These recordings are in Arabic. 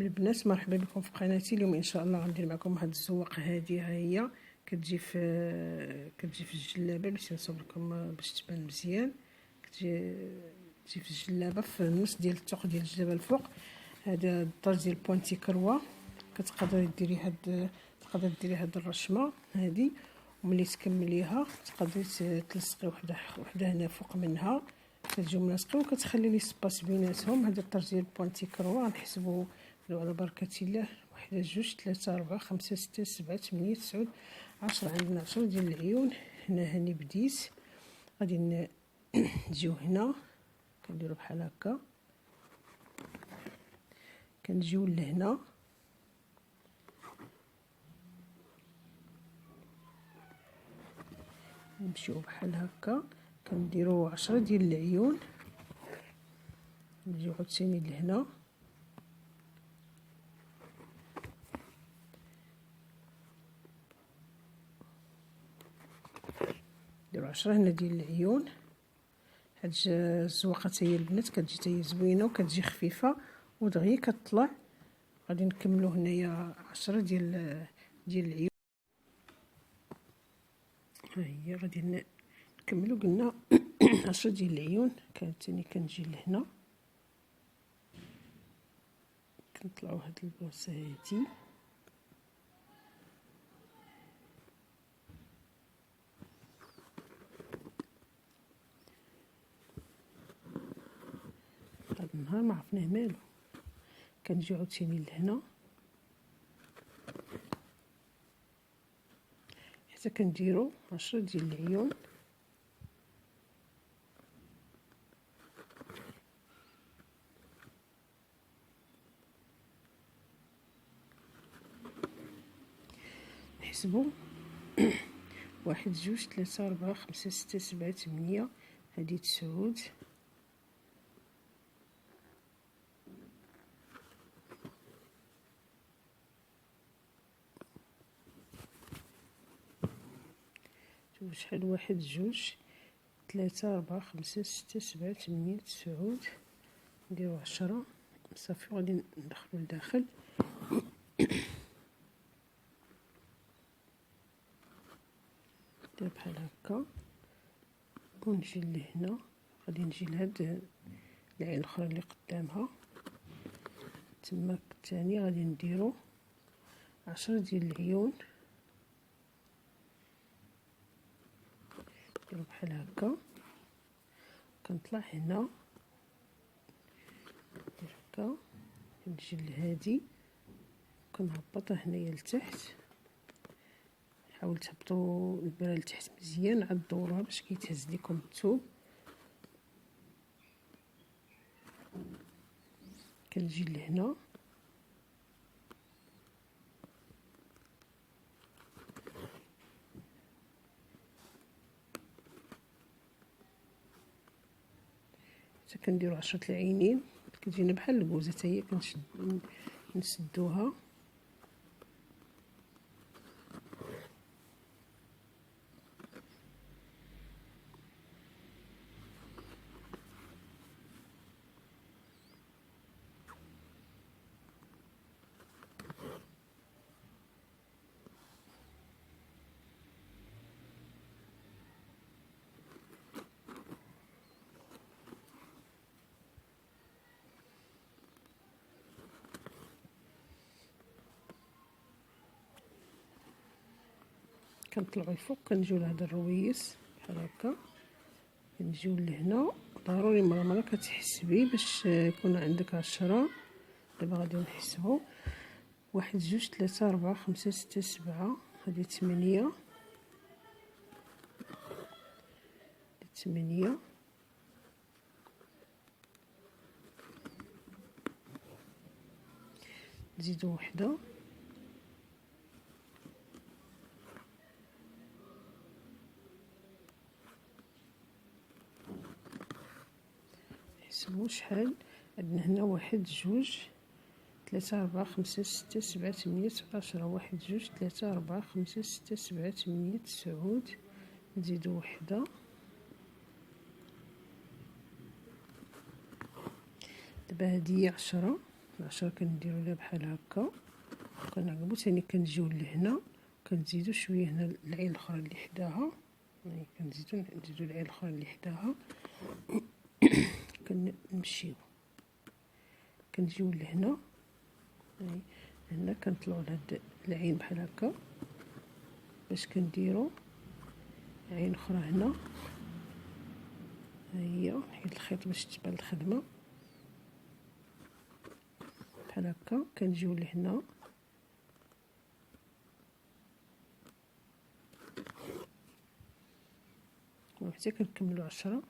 البنات، مرحبا بكم في قناتي. اليوم ان شاء الله غندير معكم هاد الزواق هادي. ها هي كتجي في الجلابه باش نصور لكم باش تبان مزيان. تجي في الجلابه في النص ديال الثوق ديال الجلابه الفوق. هذا الطرز ديال بوانتي كروه. تقدري ديري هاد الرشمه هادي، وملي تكمليها تقدري تلصقي وحده هنا فوق منها، كتجيو ملاصقين وكتخلي لي سباس بيناتهم. هذا الطرز ديال بوانتي كروه غنحسبوا على بركه الله: 1 2 3 4 5 6 7 8 9 10. عندنا 10 ديال العيون. هنا هاني بديت، غادي نجيو هنا كنديروا بحال هكا، كنجيو لهنا نمشيو بحال هكا، كنديروا 10 ديال العيون. نجيو عاوتاني لهنا نديروا 10 هنا ديال العيون. هاد الزواقه هي البنات كتجي حتى هي زوينه وكتجي خفيفه ودغيا كتطلع. غادي نكملوا هنايا 10 ديال العيون. ها هي غادي نكملوا، قلنا 10 ديال العيون. ثاني كنجي لهنا كنطلعوا هاد البلاصه هادي، هاد النهار ما عرفناه مالو. كنجي عاوتاني لهنا حتى كنديروا 10 ديال العيون. نحسبوا 1 2 3 4 5 6 7 8. هادي 9. شحال؟ 1 2 3 4 5 6 7 8 9. نديرو 10 صافي. غادي ندخلو لداخل ندير بحال هكا ونجي لهنا. غادي نجي لهاد العين الاخرى اللي قدامها تما الثاني. غادي نديرو 10 ديال العيون. نديرو بحال هكا، كنطلع هنا ندير هكا، كنجي لهادي كنهبطها هنايا لتحت. حاولوا تهبطوا البره لتحت مزيان، عضوها باش كيتهز لكم الثوب. كنجي لهنا حتى كنديرو 10 العينين. كتجينا بحال الكوزه حتى هي نسدوها. كنطلعوا الفوق، كنجيو لهاد الرويس بحال هكا، كنجيو لهنا. ضروري مرة كتحسبي باش يكون عندك 10. دابا غادي نحسبوا: 1 2 3 4 5 6 7. هادي 8. 8 نزيدو وحده. نحسبوا شحال عندنا هنا: 1 2 3 4 5 6 7 8 10. 1 2 3 4 5 6 7 8 9. نزيدو وحده. دابا هادي 10. العشرة كنديرو لها بحال هكا كنعقبو. ثاني كنجيو لهنا كنزيدو شويه هنا العين الاخرى اللي حداها، يعني كنزيدو العين الاخرى اللي حداها كنمشيو كنجيو لهنا. هاي هنا كنطلعو لهاد العين بحال هكا باش كنديرو عين اخرى هنا. ها هي نحيد الخيط باش تبان الخدمه بحال هكا. كنجيو لهنا وحتى كنكملو 10.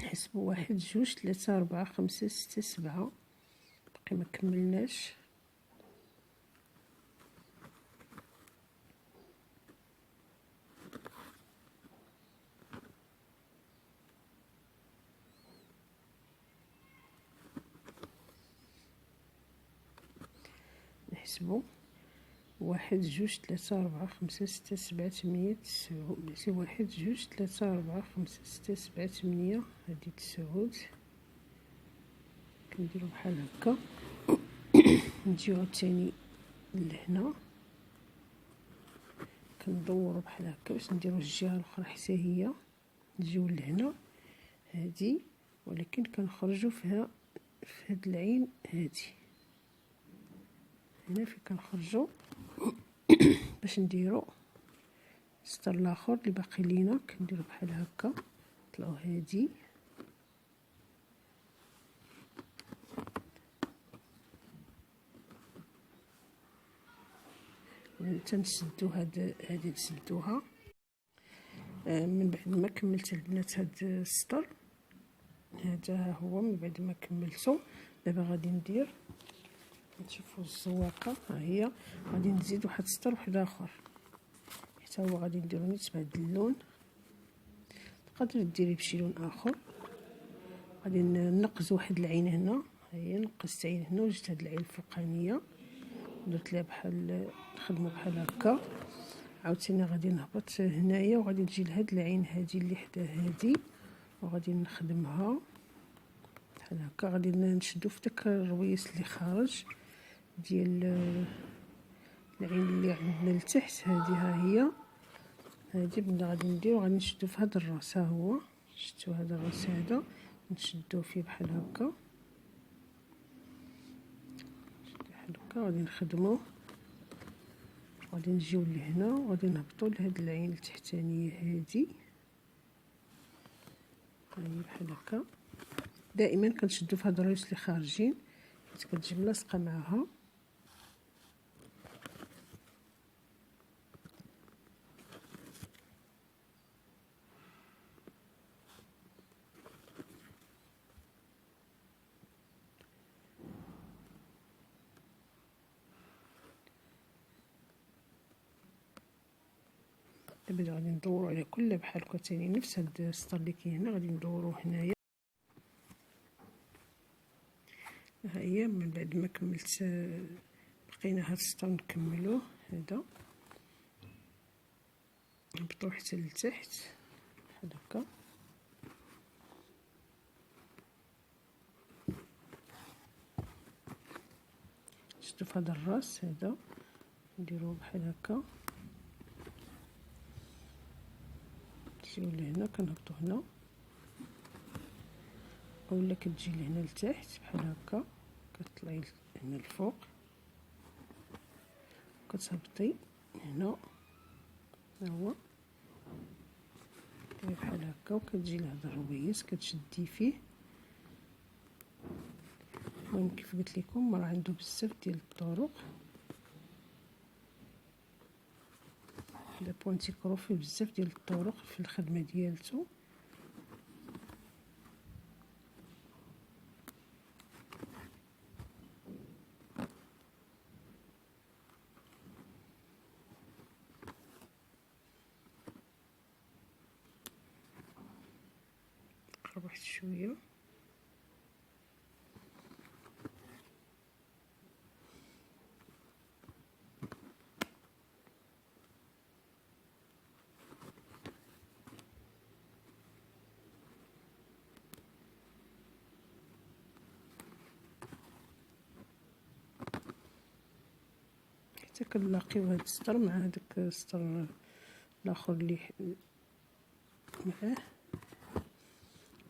نحسبو 1 2 3 4 5 6 7 باقي ما كملناش. نحسبو 1 2 3 4 5 6 7 8 9. ماشي 1 2 3 4 5 6 7 8. هادي 9 كنديرو بحال هكا. نجيو عاوتاني لهنا كندورو بحال هكا باش نديرو الجهه الاخرى حتى هي. نجيو لهنا هادي ولكن كنخرجو فيها في هاد العين هادي هنا فين كنخرجو باش نديرو السطر الاخر اللي باقي لينا. كنديرو بحال هكا نطلعو هادي تنسدو هادي نسدوها. من بعد ما كملت البنات هاد السطر هذا هو من بعد ما كملتو. دابا غادي ندير نشوفوا الزواقه. ها هي غادي نزيد واحد السطر واحد اخر حتى هو غادي نديرو نفس بهذا اللون. تقدري ديري بشي لون اخر. غادي نقز واحد العين هنا. ها هي نقزت عين هنا وجدت هاد العين الفوقانيه درت لها بحال نخدمو بحال هكا. عاوتاني غادي نهبط هنايا وغادي نجي لهاد العين هادي اللي حدا هادي وغادي نخدمها بحال هكا. غادي نشدو في داك الرويس اللي خارج ديال العين اللي عندنا لتحت. هادي ها هي هادي بدا غادي نديرو غادي نشدو في هذا الراس. ها هو شفتوا هذا الراس هذا نشدو فيه بحال هكا بحال هكا. غادي نخدمو غادي نجيو لهنا وغادي نهبطو لهاد العين التحتانيه هادي. هاهي بحال هكا. دائما كنشدو في هاد الرويس اللي خارجين حيت كتجي ملاصقه معاها. دابا غادي ندورو على كل بحال هكا تاني نفس هاد السطر اللي كاين هنا غادي ندورو هنايا. ها هي من بعد ما كملت بقينا هاد السطر نكملوه. هذا نهبطو حتى لتحت بحال هكا. شفتو في هذا الراس هذا نديروه بحال هكا. نجيو لهنا كنهبطو هنا اولا كتجي لهنا لتحت بحال هكا كتطلعي هنا الفوق كتهبطي هنا. ها هو داير بحال هكا وكتجي لهذا الرويس كتشدي فيه. المهم كيف قلت لكم راه عنده بزاف ديال الطرق بدا بوانتيكرو فيه بزاف ديال الطرق في الخدمه ديالته. نقرب واحد شويه. حتى كنلاقيو هاد السطر مع هذاك السطر الاخر اللي معاه.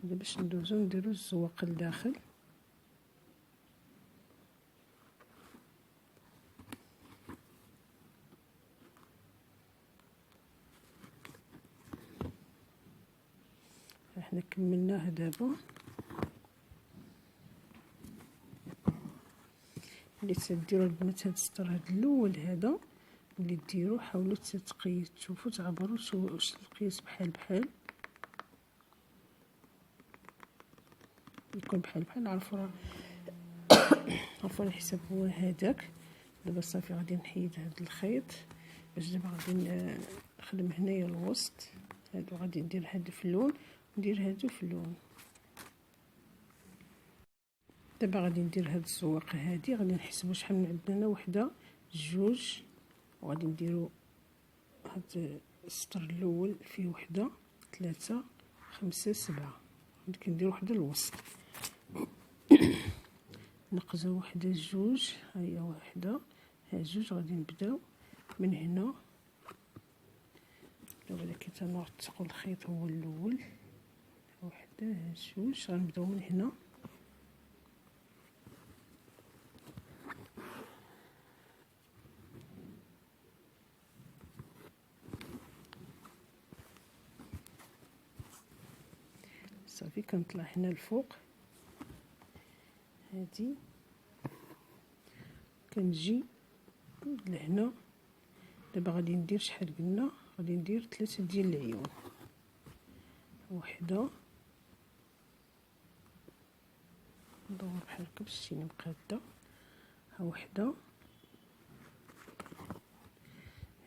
دابا باش ندوزو نديرو الزواق لداخل. احنا كملناه دابا. اللي تديروا البنات هاد السطر هاد الاول هذا اللي ديروا حاولوا تقيس، تشوفوا تعبروا واش القياس بحال يكون بحال عرفوا الحساب هو هذاك. دابا صافي غادي نحيد هاد الخيط باش دابا غادي نخدم هنايا الوسط هادو. غادي ندير هاد في اللون وندير هادو في اللون. دابا غادي ندير هاد الزواقه هادي، غادي نحسبوا شحال من عندنا هنا، وحده جوج، وغادي نديرو هاد السطر الاول فيه وحده، ثلاثة، خمسة، سبعة. غادي كندير وحده الوسط. نقزو وحده جوج، ها هي وحده، ها جوج. غادي نبداو من هنا. ولكن تنعتقوا الخيط هو الاول، وحده، ها جوج. غنبداو من هنا. صافي كنطلع هنا الفوق هادي، كنجي لهنا. دابا غادي ندير شحال قلنا، غادي ندير 3 ديال العيون، وحده، ندور بحال هكا باش تجيني مقاده، ها وحده،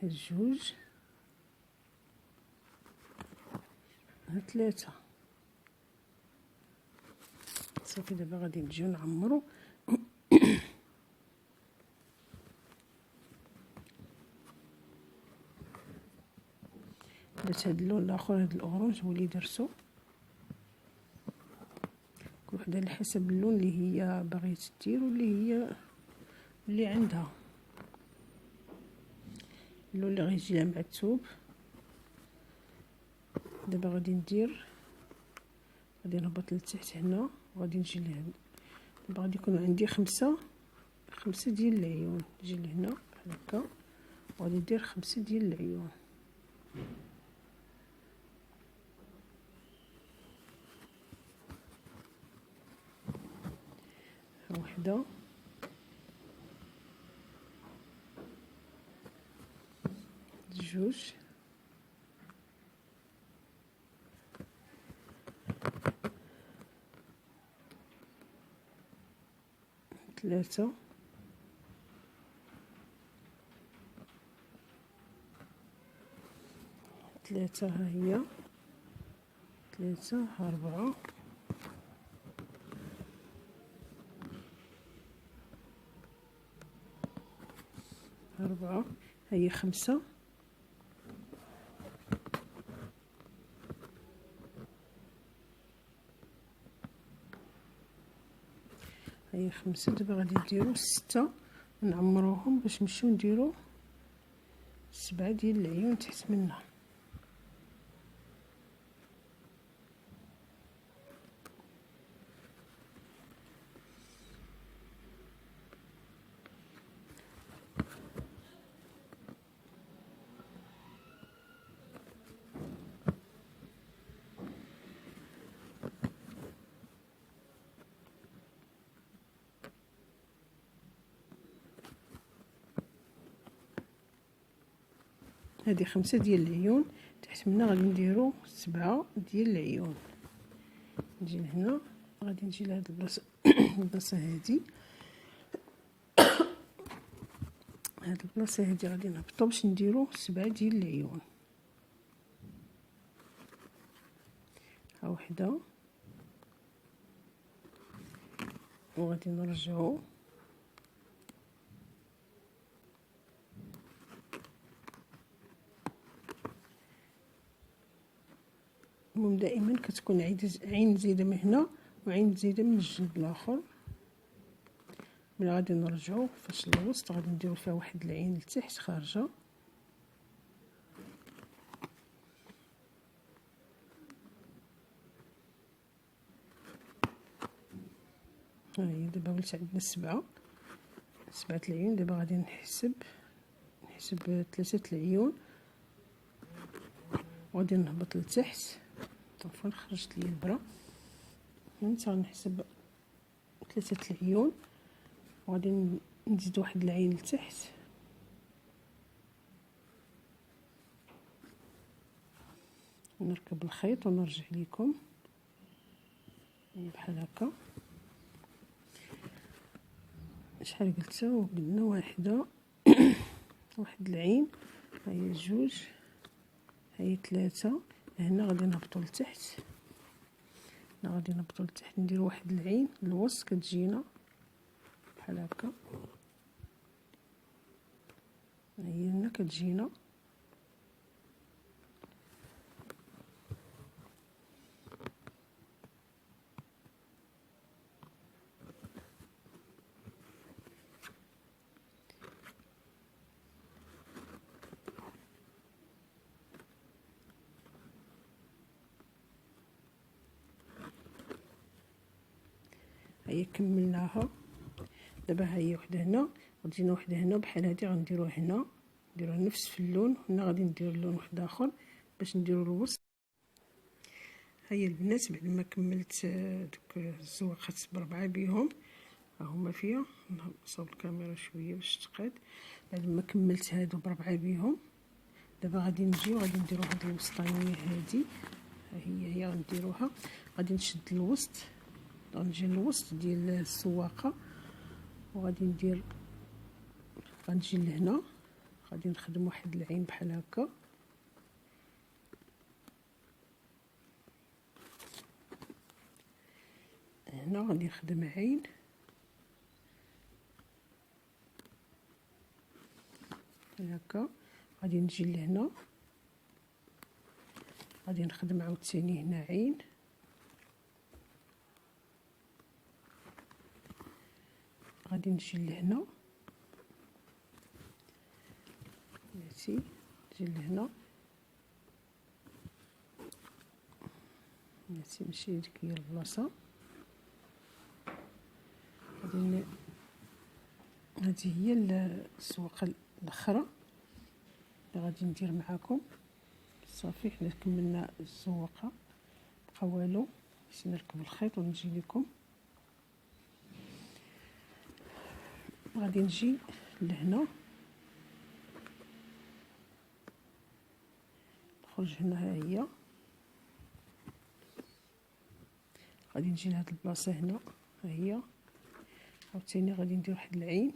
ها جوج، ها 3. صافي دابا غادي نجيو نعمرو. درت هاد اللون الاخر، هاد الاورانج هو اللي درتو. كل وحده على حسب اللون اللي هي باغيه دير واللي عندها. اللون اللي غيجي لها مع الثوب. دابا غادي نهبط لتحت هنا، وغادي نجي لهنا. دابا غادي يكونوا عندي خمسة ديال العيون. نجي لهنا بحال هكا، وغادي ندير 5 ديال العيون. وحده، جوج، ثلاثة، ها هي 3، 4، 4، ها هي 5، ها هي 5. دابا غادي نديرو 6 ونعمروهم باش نمشيو نديرو 7 ديال العيون تحت منها. هذه 5 ديال العيون. تحت منا غادي نديرو 7 ديال العيون. نجي لهنا غادي نجي لهاد البلاصه البلاصه هادي، هاد البلاصه هادي غادي نهبطو باش نديرو 7 ديال العيون. ها وحده، وغادي نرجعو المهم دائما كتكون عين زايده من هنا وعين زايده من الجنب الاخر. ملي غادي نرجعو فاش الوسط غادي نديرو فيها واحد العين لتحت خارجه. ها هي دابا ولات عندنا 7 العيون. دابا غادي نحسب 3 العيون وغادي نهبط لتحت. طفوا خرجت لي البرا. فهمت؟ غنحسب 3 العيون وغادي نزيد واحد العين لتحت. ونركب الخيط ونرجع لكم بحال هكا. شحال قلتو؟ قلنا واحده واحد العين. ها هي 2، ها هي 3. هنا غادي نهبطو لتحت، هنا غادي نهبطو لتحت نديرو واحد العين الوسط كتجينا بحال هكا. ها هي هنا كتجينا. هي كملناها. دابا ها هي وحده هنا، غتجينا وحده هنا بحال هادي غنديروها هنا، نديروها نفس في اللون. هنا غادي نديرو لون واحد اخر باش نديرو الوسط. ها هي البنات بعد ما كملت دوك الزواقات ب4 بيهم، ها هما فيا. نصاوب الكاميرا شويه باش تقاد. بعد ما كملت هادو ب4 بيهم، دابا غادي نجي وغادي نديرو هاد الوسطانيه هادي. ها هي غنديروها. غادي نشد الوسط، غنجي للوسط ديال السواقه وغادي غنجي لهنا. غادي نخدم واحد العين بحال هكا. هنا غادي نخدم عين بحال هكا. غادي نجي لهنا غادي نخدم عاوتاني هنا عين. غادي نجي لهنا، بلاتي نجي لهنا، بلاتي ماشي ديك هي البلاصه. هذه هي السواقه الاخرى اللي غادي ندير معكم. صافي حنا كملنا السواقه، بقى والو. باش نركب الخيط ونجي لكم. غادي نجي لهنا، نخرج هنا. ها هي غادي نجي لهاد البلاصه هنا. ها هي عاوتاني غادي ندير واحد العين.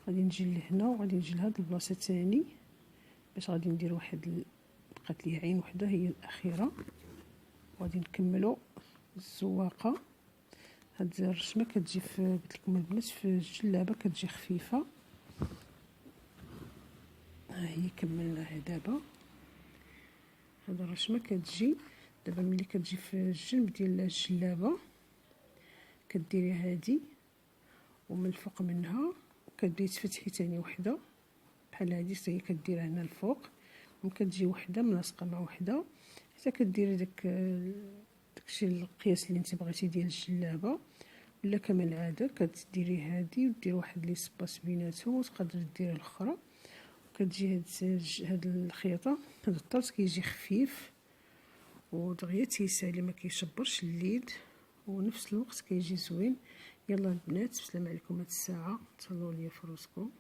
غادي نجي لهنا وغادي نجي لهاد البلاصه تاني باش غادي ندير واحد بقات لي عين وحده هي الاخيره. وغادي نكملوا الزواقه. هاد الرسمه كتجي في، قلت لكم البنات، في الجلابه كتجي خفيفه. ها هي كملناها. دابا هاد الرسمه كتجي دابا ملي كتجي في الجنب ديال الجلابه كديري هادي، ومن الفوق منها كتبداي تفتحي تاني وحده بحال هادي. هي كديرها هنا الفوق، وكتجي وحده ملاصقه مع وحده حتى كديري داكشي القياس اللي انت بغيتي ديال الجلابه. ولا كما العاده كتديري هادي وديري واحد لي سباس بيناتهم، وتقدري ديري الاخرى. وكتجي هاد الخيطه، هاد الطرز كيجي خفيف ودغيا تيسالي ما كيشبرش الليد ونفس الوقت كيجي زوين. يلا البنات، بسلام عليكم هاد الساعه، تهلاو ليا في روسكم.